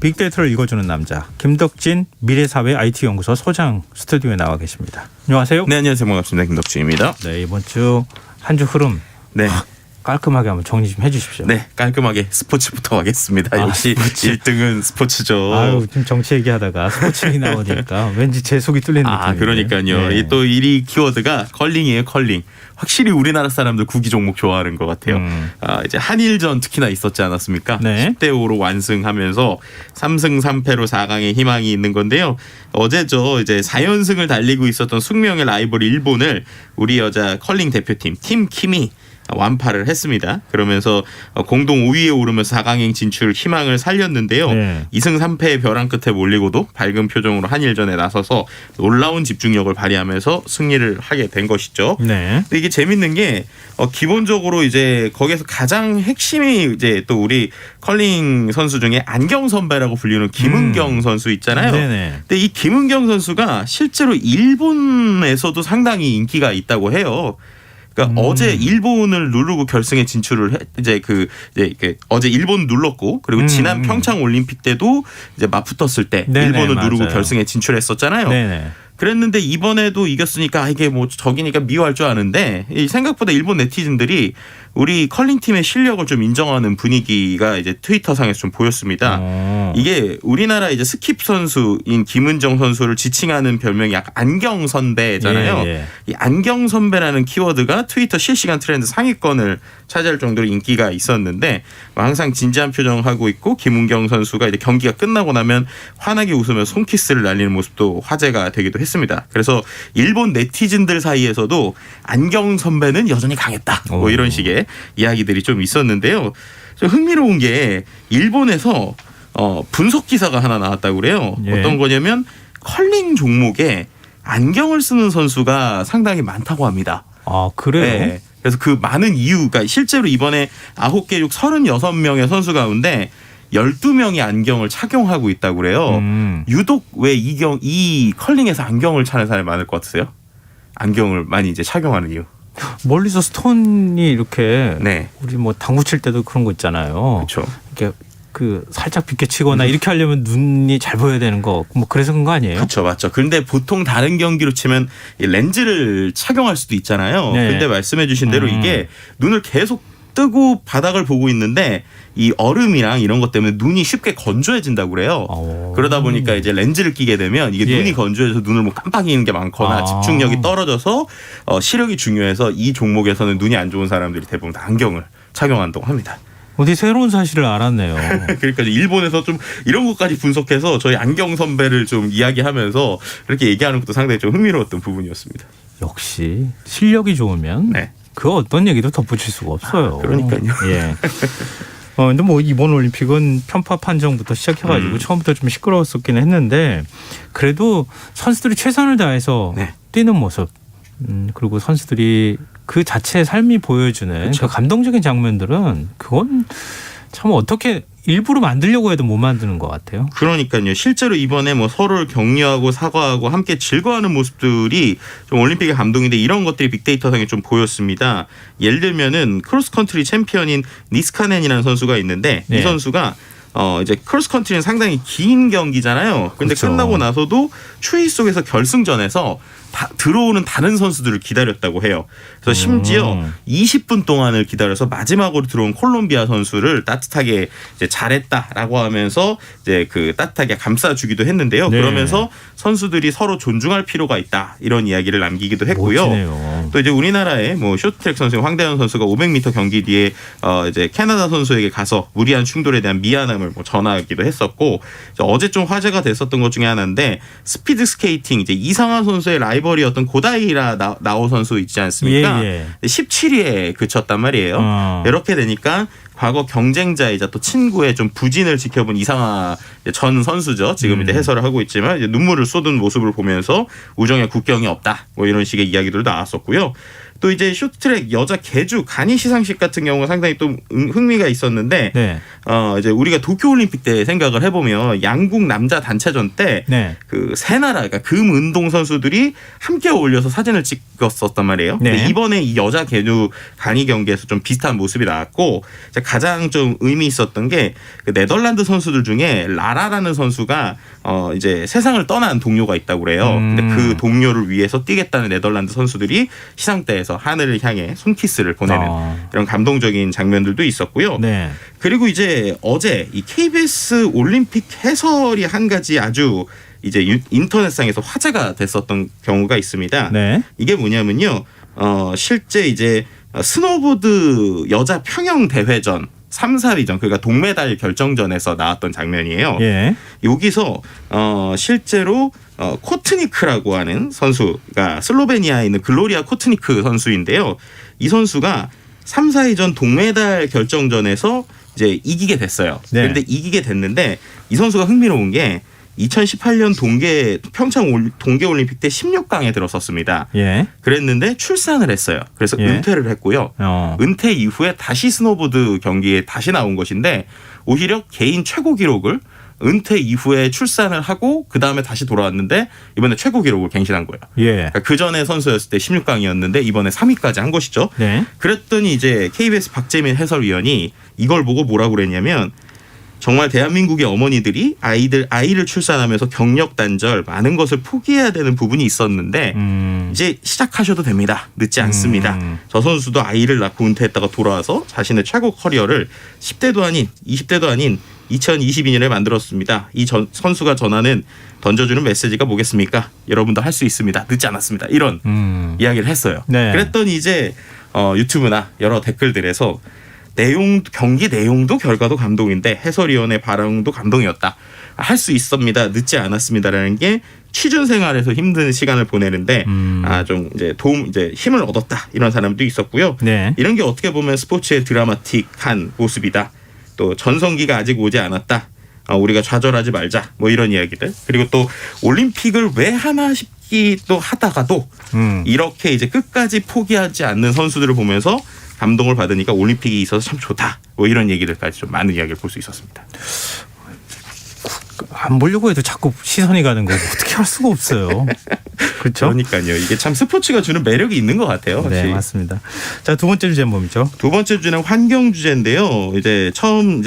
빅데이터를 읽어주는 남자 김덕진 미래사회 IT연구소 소장 스튜디오에 나와 계십니다. 안녕하세요. 네, 안녕하세요. 반갑습니다. 김덕진입니다. 네, 이번 주 한 주 흐름 네. 깔끔하게 한번 정리 좀 해주십시오. 네, 깔끔하게 스포츠부터 가겠습니다. 역시 스포츠. 1등은 스포츠죠. 아유, 지금 정치 얘기하다가 스포츠 얘기 나오니까 왠지 제 속이 뚫리는 느낌이에요. 그러니까요. 네. 또 1위 키워드가 컬링이에요. 컬링. 확실히 우리나라 사람들 구기 종목 좋아하는 것 같아요. 이제 한일전 특히나 있었지 않았습니까? 네. 10대 5로 완승하면서 3승 3패로 4강에 희망이 있는 건데요. 어제죠. 이제 4연승을 달리고 있었던 숙명의 라이벌 일본을 우리 여자 컬링 대표팀 팀 킴이 완파를 했습니다. 그러면서 공동 5위에 오르면서 4강행 진출 희망을 살렸는데요. 네. 2승 3패의 벼랑 끝에 몰리고도 밝은 표정으로 한일전에 나서서 놀라운 집중력을 발휘하면서 승리를 하게 된 것이죠. 네. 근데 이게 재밌는 게 기본적으로 이제 거기에서 가장 핵심이 이제 또 우리 컬링 선수 중에 안경 선배라고 불리는 김은경 선수 있잖아요. 네네. 근데 이 김은경 선수가 실제로 일본에서도 상당히 인기가 있다고 해요. 그러니까 어제 일본을 누르고 결승에 진출을 이제 어제 일본 눌렀고 그리고 지난 평창 올림픽 때도 이제 맞붙었을 때 네네, 일본을 누르고 맞아요. 결승에 진출했었잖아요. 네네. 그랬는데 이번에도 이겼으니까 이게 뭐 적이니까 미워할 줄 아는데 생각보다 일본 네티즌들이 우리 컬링팀의 실력을 좀 인정하는 분위기가 이제 트위터상에서 좀 보였습니다. 이게 우리나라 이제 스킵 선수인 김은정 선수를 지칭하는 별명이 약간 안경 선배잖아요. 예. 이 안경 선배라는 키워드가 트위터 실시간 트렌드 상위권을 차지할 정도로 인기가 있었는데 항상 진지한 표정하고 있고 김은경 선수가 이제 경기가 끝나고 나면 환하게 웃으며 손키스를 날리는 모습도 화제가 되기도 했습니다. 그래서 일본 네티즌들 사이에서도 안경 선배는 여전히 강했다. 뭐 이런 식의 이야기들이 좀 있었는데요. 좀 흥미로운 게 일본에서 분석 기사가 하나 나왔다고 그래요. 예. 어떤 거냐면 컬링 종목에 안경을 쓰는 선수가 상당히 많다고 합니다. 아, 그래요? 네. 그래서 그 많은 이유가 실제로 이번에 9개 중 36명의 선수 가운데 12명이 안경을 착용하고 있다고 그래요. 유독 왜 이 컬링에서 안경을 차는 사람이 많을 것 같으세요? 안경을 많이 이제 착용하는 이유. 멀리서 스톤이 이렇게 네. 우리 뭐 당구 칠 때도 그런 거 있잖아요. 그렇죠. 이렇게 그 살짝 비껴치거나 이렇게 하려면 눈이 잘 보여야 되는 거 뭐 그래서 그런 거 아니에요? 그렇죠, 맞죠. 그런데 보통 다른 경기로 치면 이 렌즈를 착용할 수도 있잖아요. 네. 근데 말씀해주신 대로 이게 눈을 계속 뜨고 바닥을 보고 있는데 이 얼음이랑 이런 것 때문에 눈이 쉽게 건조해진다고 그래요. 그러다 보니까 이제 렌즈를 끼게 되면 이게 눈이 건조해서 눈을 뭐 깜빡이는 게 많거나 집중력이 떨어져서 시력이 중요해서 이 종목에서는 눈이 안 좋은 사람들이 대부분 다 안경을 착용한다고 합니다. 어디 새로운 사실을 알았네요. 그러니까 일본에서 좀 이런 것까지 분석해서 저희 안경 선배를 좀 이야기하면서 그렇게 얘기하는 것도 상당히 좀 흥미로웠던 부분이었습니다. 역시 실력이 좋으면 네. 그 어떤 얘기도 덧붙일 수가 없어요. 그러니까요. 예. 근데 뭐 이번 올림픽은 편파 판정부터 시작해가지고 처음부터 좀 시끄러웠었긴 했는데 그래도 선수들이 최선을 다해서 네. 뛰는 모습 그리고 선수들이 그 자체의 삶이 보여주는 그 감동적인 장면들은 그건 참 어떻게 일부러 만들려고 해도 못 만드는 것 같아요. 그러니까요. 실제로 이번에 뭐 서로를 격려하고 사과하고 함께 즐거워하는 모습들이 좀 올림픽의 감동인데 이런 것들이 빅데이터상에 좀 보였습니다. 예를 들면은 크로스컨트리 챔피언인 니스카넨이라는 선수가 있는데 네. 이 선수가 이제 크로스컨트리는 상당히 긴 경기잖아요. 근데 그렇죠. 끝나고 나서도 추위 속에서 결승전에서 들어오는 다른 선수들을 기다렸다고 해요. 그래서 심지어 20분 동안을 기다려서 마지막으로 들어온 콜롬비아 선수를 따뜻하게 이제 잘했다라고 하면서 이제 그 따뜻하게 감싸주기도 했는데요. 네. 그러면서 선수들이 서로 존중할 필요가 있다 이런 이야기를 남기기도 했고요. 멋지네요. 또 이제 우리나라의 뭐 쇼트트랙 선수 황대현 선수가 500m 경기 뒤에 이제 캐나다 선수에게 가서 무리한 충돌에 대한 미안함을 뭐 전하기도 했었고 어제 좀 화제가 됐었던 것 중에 하나인데 스피드 스케이팅 이제 이상화 선수의 라이벌이었던 고다이라 나오 선수 있지 않습니까? 예. 17위에 그쳤단 말이에요. 이렇게 되니까 과거 경쟁자이자 또 친구의 좀 부진을 지켜본 이상화 전 선수죠. 지금 이제 해설을 하고 있지만 이제 눈물을 쏟은 모습을 보면서 우정에 국경이 없다. 뭐 이런 식의 이야기들도 나왔었고요. 또 이제 쇼트트랙 여자 계주 간이 시상식 같은 경우가 상당히 또 흥미가 있었는데 네. 이제 우리가 도쿄올림픽 때 생각을 해보면 양궁 남자 단체전 때 그 세 나라 그러니까 금 운동 선수들이 함께 어울려서 사진을 찍었었단 말이에요. 네. 근데 이번에 이 여자 계주 간이 경기에서 좀 비슷한 모습이 나왔고 가장 좀 의미 있었던 게 그 네덜란드 선수들 중에 라라라는 선수가 이제 세상을 떠난 동료가 있다고 그래요. 근데 그 동료를 위해서 뛰겠다는 네덜란드 선수들이 시상대에서 하늘을 향해 손키스를 보내는 이런 감동적인 장면들도 있었고요. 네. 그리고 이제 어제 이 KBS 올림픽 해설이 한 가지 아주 이제 인터넷상에서 화제가 됐었던 경우가 있습니다. 네. 이게 뭐냐면요. 실제 이제 스노보드 여자 평영 대회전 3, 4위전 그러니까 동메달 결정전에서 나왔던 장면이에요. 예. 여기서 실제로 코트니크라고 하는 선수가 슬로베니아에 있는 글로리아 코트니크 선수인데요. 이 선수가 3, 4위전 동메달 결정전에서 이제 이기게 됐어요. 네. 그런데 이기게 됐는데 이 선수가 흥미로운 게 2018년 평창 동계올림픽 때 16강에 들어섰습니다. 예. 그랬는데 출산을 했어요. 그래서 예. 은퇴를 했고요. 은퇴 이후에 다시 스노보드 경기에 다시 나온 것인데 오히려 개인 최고 기록을 은퇴 이후에 출산을 하고 그 다음에 다시 돌아왔는데 이번에 최고 기록을 갱신한 거예요. 예. 그러니까 그 전에 선수였을 때 16강이었는데 이번에 3위까지 한 것이죠. 네. 그랬더니 이제 KBS 박재민 해설위원이 이걸 보고 뭐라고 그랬냐면 정말 대한민국의 어머니들이 아이를 출산하면서 경력 단절 많은 것을 포기해야 되는 부분이 있었는데 이제 시작하셔도 됩니다. 늦지 않습니다. 저 선수도 아이를 낳고 은퇴했다가 돌아와서 자신의 최고 커리어를 10대도 아닌 20대도 아닌 2022년에 만들었습니다. 이 선수가 전하는 던져주는 메시지가 뭐겠습니까? 여러분도 할 수 있습니다. 늦지 않았습니다. 이런 이야기를 했어요. 네. 그랬더니 이제 유튜브나 여러 댓글들에서 경기 내용도 결과도 감동인데 해설위원의 발언도 감동이었다. 할 수 있습니다. 늦지 않았습니다라는 게 취준 생활에서 힘든 시간을 보내는데 좀 이제 힘을 얻었다. 이런 사람도 있었고요. 네. 이런 게 어떻게 보면 스포츠의 드라마틱한 모습이다. 또 전성기가 아직 오지 않았다. 우리가 좌절하지 말자. 뭐 이런 이야기들. 그리고 또 올림픽을 왜 하나 싶기도 하다가도 이렇게 이제 끝까지 포기하지 않는 선수들을 보면서 감동을 받으니까 올림픽이 있어서 참 좋다. 뭐 이런 얘기들까지 좀 많은 이야기를 볼 수 있었습니다. 안 보려고 해도 자꾸 시선이 가는 거 어떻게 할 수가 없어요. 그렇죠? 그러니까요. 이게 참 스포츠가 주는 매력이 있는 것 같아요. 네, 확실히. 맞습니다. 자, 두 번째 주제는 뭡니까? 두 번째 주제는 환경 주제인데요. 이제 처음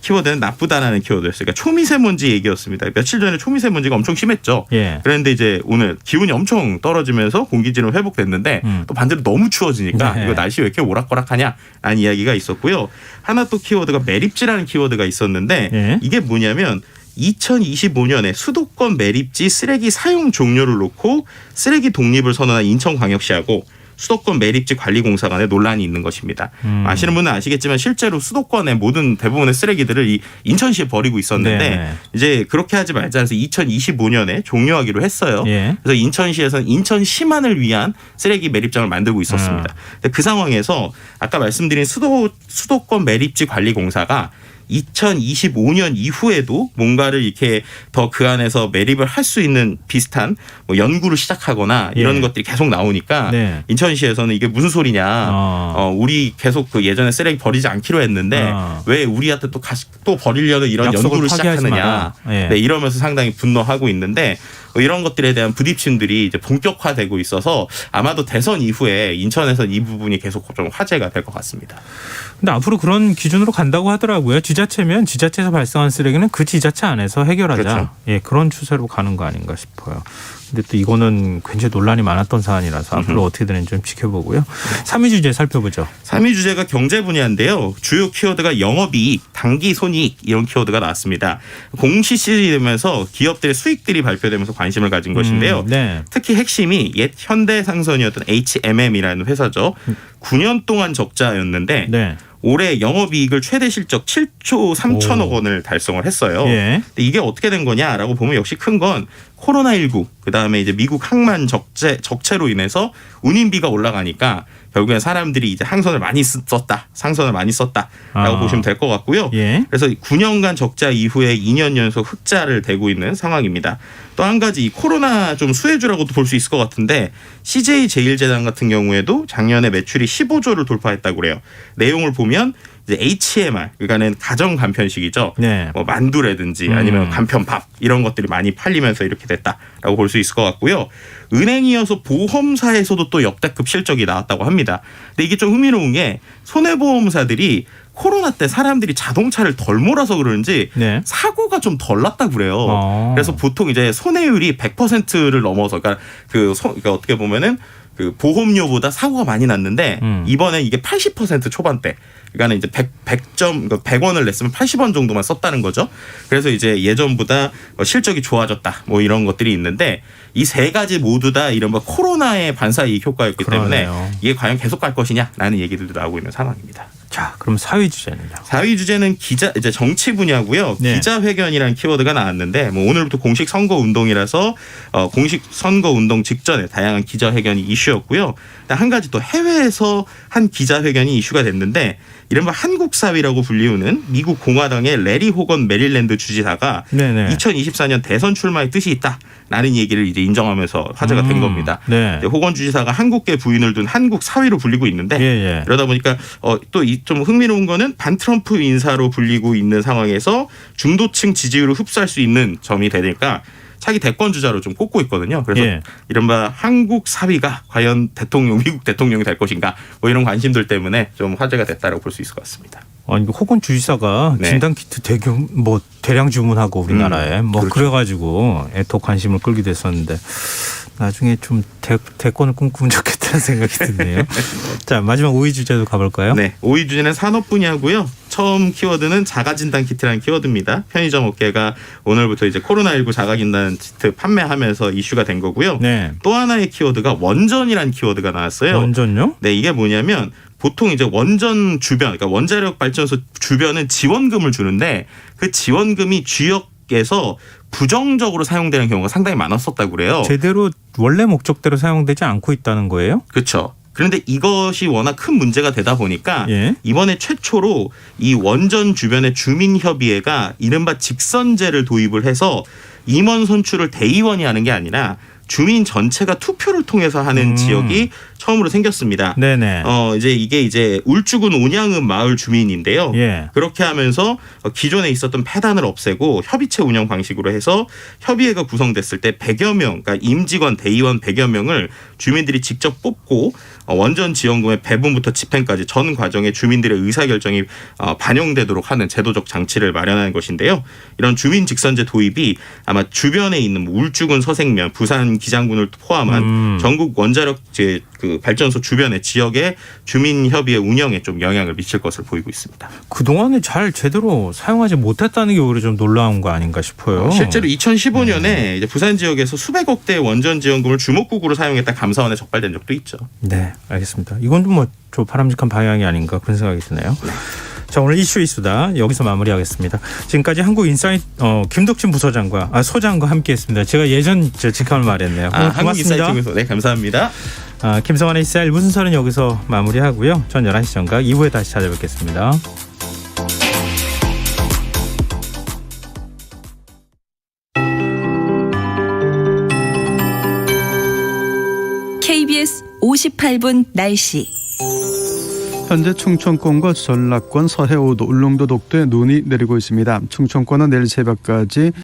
키워드는 나쁘다라는 키워드였어요. 그러니까 초미세먼지 얘기였습니다. 며칠 전에 초미세먼지가 엄청 심했죠. 예. 그런데 이제 오늘 기온이 엄청 떨어지면서 공기질은 회복됐는데 또 반대로 너무 추워지니까 네. 이거 날씨 왜 이렇게 오락가락하냐라는 이야기가 있었고요. 하나 또 키워드가 매립지라는 키워드가 있었는데 예. 이게 뭐냐면 2025년에 수도권 매립지 쓰레기 사용 종료를 놓고 쓰레기 독립을 선언한 인천광역시하고 수도권 매립지 관리공사 간에 논란이 있는 것입니다. 아시는 분은 아시겠지만 실제로 수도권의 대부분의 쓰레기들을 이 인천시에 버리고 있었는데 네. 이제 그렇게 하지 말자 해서 2025년에 종료하기로 했어요. 예. 그래서 인천시에서는 인천시만을 위한 쓰레기 매립장을 만들고 있었습니다. 근데 그 상황에서 아까 말씀드린 수도권 매립지 관리공사가 2025년 이후에도 뭔가를 이렇게 더 그 안에서 매립을 할 수 있는 비슷한 뭐 연구를 시작하거나 이런 예. 것들이 계속 나오니까 네. 인천시에서는 이게 무슨 소리냐. 우리 계속 그 예전에 쓰레기 버리지 않기로 했는데 왜 우리한테 또 버리려는 이런 연구를 시작하느냐. 예. 네, 이러면서 상당히 분노하고 있는데 이런 것들에 대한 부딪힘들이 이제 본격화되고 있어서 아마도 대선 이후에 인천에서 이 부분이 계속 좀 화제가 될 것 같습니다. 근데 앞으로 그런 기준으로 간다고 하더라고요. 지자체면 지자체에서 발생한 쓰레기는 그 지자체 안에서 해결하자. 그렇죠. 예, 그런 추세로 가는 거 아닌가 싶어요. 근데 또 이거는 굉장히 논란이 많았던 사안이라서 앞으로 어떻게 되는지 좀 지켜보고요. 3위 주제 살펴보죠. 3위 주제가 경제 분야인데요. 주요 키워드가 영업이익, 단기손이익 이런 키워드가 나왔습니다. 공시 시즌이면서 기업들의 수익들이 발표되면서 관심을 가진 것인데요. 네. 특히 핵심이 옛 현대상선이었던 HMM이라는 회사죠. 9년 동안 적자였는데 네. 올해 영업이익을 최대 실적 7조 3천억 원을 달성을 했어요. 예. 근데 이게 어떻게 된 거냐라고 보면 역시 큰 건 코로나19 그다음에 이제 미국 항만 적체로 인해서 운임비가 올라가니까 결국엔 사람들이 이제 상선을 많이 썼다라고 보시면 될 것 같고요. 예. 그래서 9년간 적자 이후에 2년 연속 흑자를 대고 있는 상황입니다. 또 한 가지 이 코로나 좀 수혜주라고도 볼 수 있을 것 같은데 CJ 제일제당 같은 경우에도 작년에 매출이 15조를 돌파했다고 그래요. 내용을 보면 이제 HMR 그러니까는 가정 간편식이죠. 네. 뭐 만두라든지 아니면 간편밥 이런 것들이 많이 팔리면서 이렇게 됐다라고 볼 수 있을 것 같고요. 은행이어서 보험사에서도 또 역대급 실적이 나왔다고 합니다. 근데 이게 좀 흥미로운 게 손해보험사들이 코로나 때 사람들이 자동차를 덜 몰아서 그런지 네. 사고가 좀 덜 났다 그래요. 그래서 보통 이제 손해율이 100%를 넘어서 그러니까 어떻게 보면은 그 보험료보다 사고가 많이 났는데 이번에 이게 80% 초반대. 그러니까 이제 100점, 그러니까 100원을 냈으면 80원 정도만 썼다는 거죠. 그래서 이제 예전보다 실적이 좋아졌다. 뭐 이런 것들이 있는데 이 세 가지 모두 다 이른바 코로나의 반사이익 효과였기 때문에 그러네요. 이게 과연 계속 갈 것이냐라는 얘기들도 나오고 있는 상황입니다. 자, 그럼 4위 주제는요? 4위 주제는 이제 정치 분야고요. 네. 기자회견이라는 키워드가 나왔는데 뭐 오늘부터 공식 선거 운동이라서 공식 선거 운동 직전에 다양한 기자회견이 이슈였고요. 한 가지 또 해외에서 한 기자회견이 이슈가 됐는데 이른바 한국사위라고 불리우는 미국 공화당의 레리 호건 메릴랜드 주지사가 네네. 2024년 대선 출마의 뜻이 있다라는 얘기를 이제 인정하면서 화제가 된 겁니다. 네. 호건 주지사가 한국계 부인을 둔 한국 사위로 불리고 있는데 예. 그러다 보니까 또 좀 흥미로운 거는 반 트럼프 인사로 불리고 있는 상황에서 중도층 지지율을 흡수할 수 있는 점이 되니까 차기 대권 주자로 좀 꼽고 있거든요. 그래서 예. 이른바 한국 사위가 과연 미국 대통령이 될 것인가 뭐 이런 관심들 때문에 좀 화제가 됐다라고 볼 수 있을 것 같습니다. 아니 호건 주지사가 네. 진단 키트 대량 주문하고 우리나라에 그렇죠. 그래가지고 애토 관심을 끌기도 했었는데 나중에 좀 대권을 꿈꾸면 좋겠다는 생각이 드네요. 자, 마지막 5위 주제도 가볼까요? 네, 5위 주제는 산업 분야고요. 처음 키워드는 자가진단 키트라는 키워드입니다. 편의점 업계가 오늘부터 이제 코로나19 자가진단 키트 판매하면서 이슈가 된 거고요. 네. 또 하나의 키워드가 원전이라는 키워드가 나왔어요. 원전요? 네, 이게 뭐냐면 보통 이제 원전 주변, 그러니까 원자력 발전소 주변은 지원금을 주는데 그 지원금이 지역에서 부정적으로 사용되는 경우가 상당히 많았었다고 그래요. 제대로 원래 목적대로 사용되지 않고 있다는 거예요? 그렇죠. 그런데 이것이 워낙 큰 문제가 되다 보니까 예. 이번에 최초로 이 원전 주변의 주민협의회가 이른바 직선제를 도입을 해서 임원 선출을 대의원이 하는 게 아니라 주민 전체가 투표를 통해서 하는 지역이 처음으로 생겼습니다. 네네. 이게 울주군 온양읍 마을 주민인데요. 예. 그렇게 하면서 기존에 있었던 폐단을 없애고 협의체 운영 방식으로 해서 협의회가 구성됐을 때 100여 명, 그러니까 임직원, 대의원 100여 명을 주민들이 직접 뽑고 원전 지원금의 배분부터 집행까지 전 과정에 주민들의 의사결정이 반영되도록 하는 제도적 장치를 마련하는 것인데요. 이런 주민 직선제 도입이 아마 주변에 있는 울주군 서생면, 부산 기장군을 포함한 전국 원자력 그 발전소 주변의 지역의 주민협의회 운영에 좀 영향을 미칠 것으로 보이고 있습니다. 그동안에 잘 제대로 사용하지 못했다는 게 오히려 좀 놀라운 거 아닌가 싶어요. 실제로 2015년에 이제 부산 지역에서 수백억 대의 원전 지원금을 주먹국으로 사용했다 감사원에 적발된 적도 있죠. 네, 알겠습니다. 이건 좀 좀 바람직한 방향이 아닌가 그런 생각이 드네요. 자, 오늘 이슈 수다 여기서 마무리하겠습니다. 지금까지 한국인사이트 김덕진 부소장과 소장과 함께했습니다. 제가 예전 직함을 말했네요. 고맙습니다. 한국인사이트 네, 감사합니다. 김성환의 이사일 무슨 설은 여기서 마무리하고요. 전 11시 정각 2부에 다시 찾아뵙겠습니다. KBS 58분 날씨. 현재 충청권과 전라권, 서해오도, 울릉도, 독도에 눈이 내리고 있습니다. 충청권은 내일 새벽까지